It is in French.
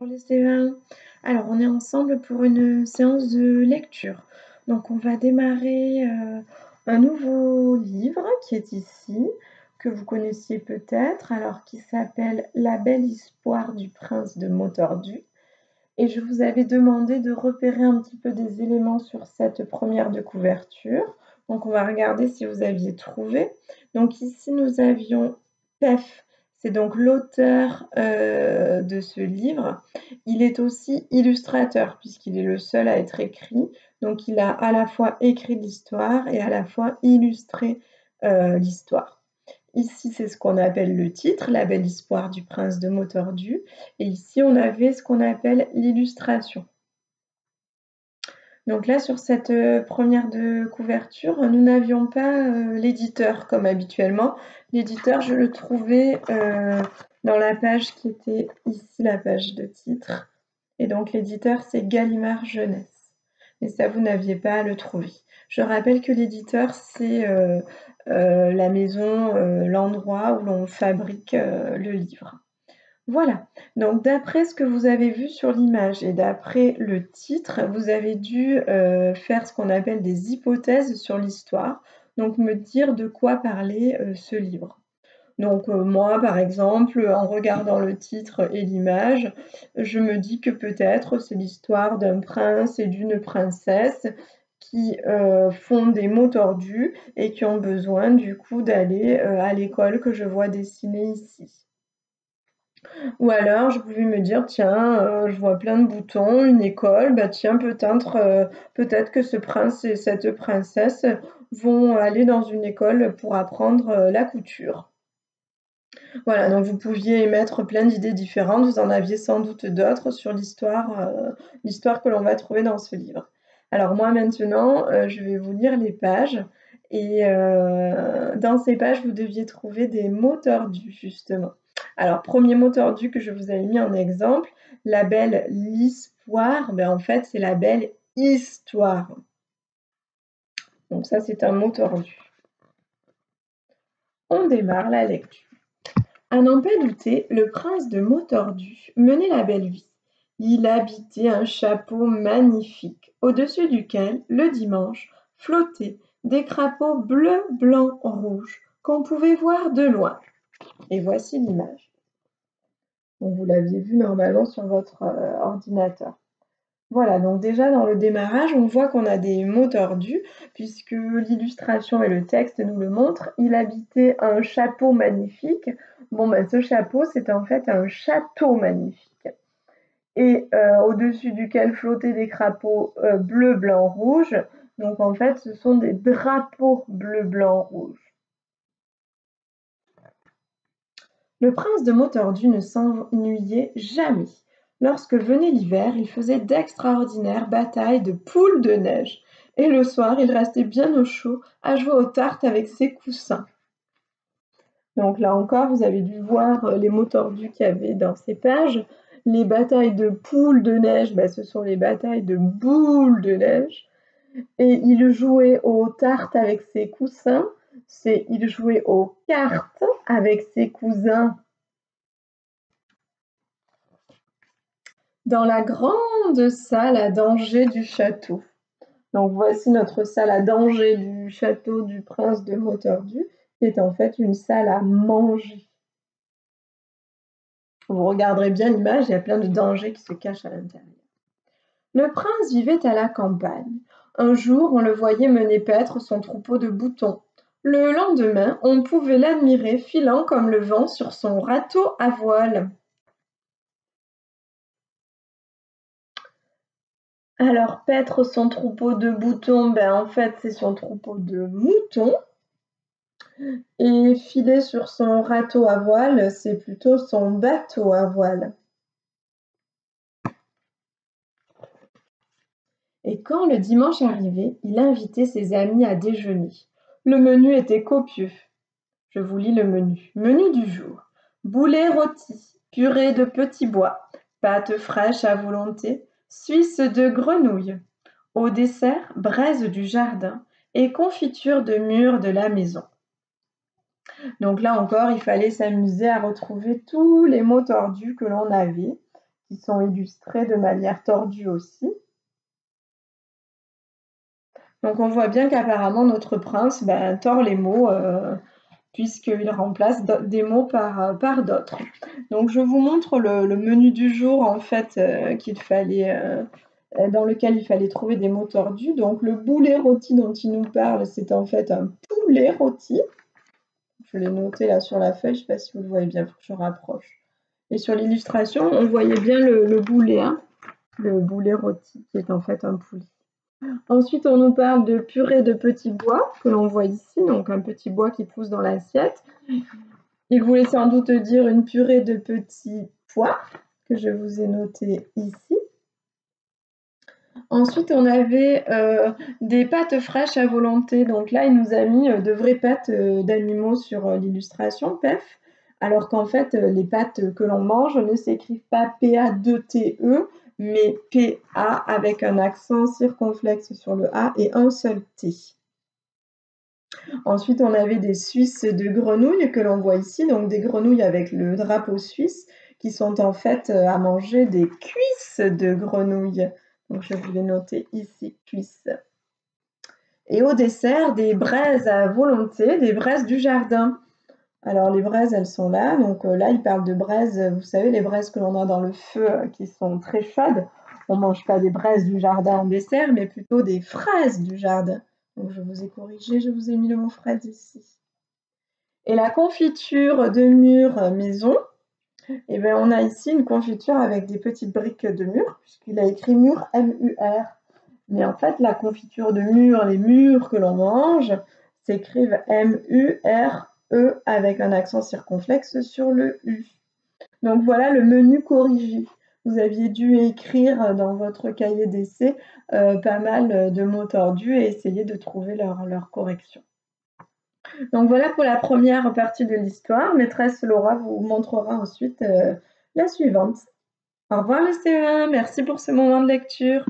Bonjour les C20. Alors, on est ensemble pour une séance de lecture. Donc, on va démarrer un nouveau livre qui est ici, que vous connaissiez peut-être, alors qui s'appelle La belle histoire du prince de Motordu. Et je vous avais demandé de repérer un petit peu des éléments sur cette première de couverture. Donc, on va regarder si vous aviez trouvé. Donc, ici, nous avions Pef. C'est donc l'auteur de ce livre. Il est aussi illustrateur, puisqu'il est le seul à être écrit. Donc, il a à la fois écrit l'histoire et à la fois illustré l'histoire. Ici, c'est ce qu'on appelle le titre, La belle histoire du prince de Motordu. Et ici, on avait ce qu'on appelle l'illustration. Donc là, sur cette première de couverture, nous n'avions pas l'éditeur comme habituellement. L'éditeur, je le trouvais dans la page qui était ici, la page de titre. Et donc l'éditeur, c'est Gallimard Jeunesse. Mais ça, vous n'aviez pas à le trouver. Je rappelle que l'éditeur, c'est la maison, l'endroit où l'on fabrique le livre. Voilà, donc d'après ce que vous avez vu sur l'image et d'après le titre, vous avez dû faire ce qu'on appelle des hypothèses sur l'histoire, donc me dire de quoi parlait ce livre. Donc moi, par exemple, en regardant le titre et l'image, je me dis que peut-être c'est l'histoire d'un prince et d'une princesse qui font des mots tordus et qui ont besoin du coup d'aller à l'école que je vois dessinée ici. Ou alors, je pouvais me dire, tiens, je vois plein de boutons, une école, bah tiens, peut-être que ce prince et cette princesse vont aller dans une école pour apprendre la couture. Voilà, donc vous pouviez émettre plein d'idées différentes, vous en aviez sans doute d'autres sur l'histoire que l'on va trouver dans ce livre. Alors moi maintenant, je vais vous lire les pages et dans ces pages, vous deviez trouver des mots tordus justement. Alors, premier mot tordu que je vous avais mis en exemple, la belle l'histoire, ben en fait, c'est la belle histoire. Donc ça, c'est un mot tordu. On démarre la lecture. À n'en pas douter, le prince de Motordu menait la belle vie. Il habitait un chapeau magnifique, au-dessus duquel, le dimanche, flottaient des crapauds bleus, blancs, rouges, qu'on pouvait voir de loin. Et voici l'image. Donc, vous l'aviez vu normalement sur votre ordinateur. Voilà, donc déjà dans le démarrage, on voit qu'on a des mots tordus, puisque l'illustration et le texte nous le montrent. Il habitait un chapeau magnifique. Bon, ben, ce chapeau, c'est en fait un château magnifique. Et au-dessus duquel flottaient des crapauds bleu, blanc, rouge. Donc en fait, ce sont des drapeaux bleu, blanc, rouge. Le prince de Motordu ne s'ennuyait jamais. Lorsque venait l'hiver, il faisait d'extraordinaires batailles de poules de neige. Et le soir, il restait bien au chaud à jouer aux tartes avec ses coussins. Donc là encore, vous avez dû voir les mots tordus qu'il y avait dans ces pages. Les batailles de poules de neige, ben, ce sont les batailles de boules de neige. Et il jouait aux tartes avec ses coussins. Il jouait aux cartes avec ses cousins. Dans la grande salle à danger du château. Donc voici notre salle à danger du château du prince de Motordu, qui est en fait une salle à manger. Vous regarderez bien l'image, il y a plein de dangers qui se cachent à l'intérieur. Le prince vivait à la campagne. Un jour, on le voyait mener paître son troupeau de boutons. Le lendemain, on pouvait l'admirer filant comme le vent sur son râteau à voile. Alors, paître son troupeau de boutons, ben en fait, c'est son troupeau de moutons. Et filer sur son râteau à voile, c'est plutôt son bateau à voile. Et quand le dimanche arrivait, il invitait ses amis à déjeuner. Le menu était copieux. Je vous lis le menu. Menu du jour. Boulet rôti, purée de petits bois, pâtes fraîches à volonté, suisse de grenouille. Au dessert, braise du jardin et confiture de mûres de la maison. Donc là encore, il fallait s'amuser à retrouver tous les mots tordus que l'on avait, qui sont illustrés de manière tordue aussi. Donc on voit bien qu'apparemment notre prince tord les mots puisqu'il remplace des mots par d'autres. Donc je vous montre le menu du jour en fait dans lequel il fallait trouver des mots tordus. Donc le boulet rôti dont il nous parle, c'est en fait un poulet rôti. Je l'ai noté là sur la feuille, je ne sais pas si vous le voyez bien, il faut que je rapproche. Et sur l'illustration, on voyait bien le boulet, hein, le boulet rôti, qui est en fait un poulet. Ensuite, on nous parle de purée de petits bois, que l'on voit ici, donc un petit bois qui pousse dans l'assiette. Il voulait sans doute dire une purée de petits pois, que je vous ai noté ici. Ensuite, on avait des pâtes fraîches à volonté. Donc là, il nous a mis de vraies pâtes d'animaux sur l'illustration, PEF. Alors qu'en fait, les pâtes que l'on mange ne s'écrivent pas PA2TE, mais PA avec un accent circonflexe sur le A et un seul T. Ensuite, on avait des suisses de grenouilles que l'on voit ici, donc des grenouilles avec le drapeau suisse, qui sont en fait à manger des cuisses de grenouilles. Donc je vous l'ai noté ici, cuisses. Et au dessert, des braises à volonté, des braises du jardin. Alors les braises, elles sont là. Donc là, il parle de braises, vous savez, les braises que l'on a dans le feu qui sont très chaudes. On ne mange pas des braises du jardin en dessert, mais plutôt des fraises du jardin. Donc je vous ai corrigé, je vous ai mis le mot fraise ici. Et la confiture de mûre maison, eh bien, on a ici une confiture avec des petites briques de mûre, puisqu'il a écrit mûre M-U-R. Mais en fait, la confiture de mûre, les mûres que l'on mange, s'écrivent M-U-R-E avec un accent circonflexe sur le U. Donc voilà le menu corrigé. Vous aviez dû écrire dans votre cahier d'essai pas mal de mots tordus et essayer de trouver leur correction. Donc voilà pour la première partie de l'histoire. Maîtresse Laura vous montrera ensuite la suivante. Au revoir le CE1, merci pour ce moment de lecture.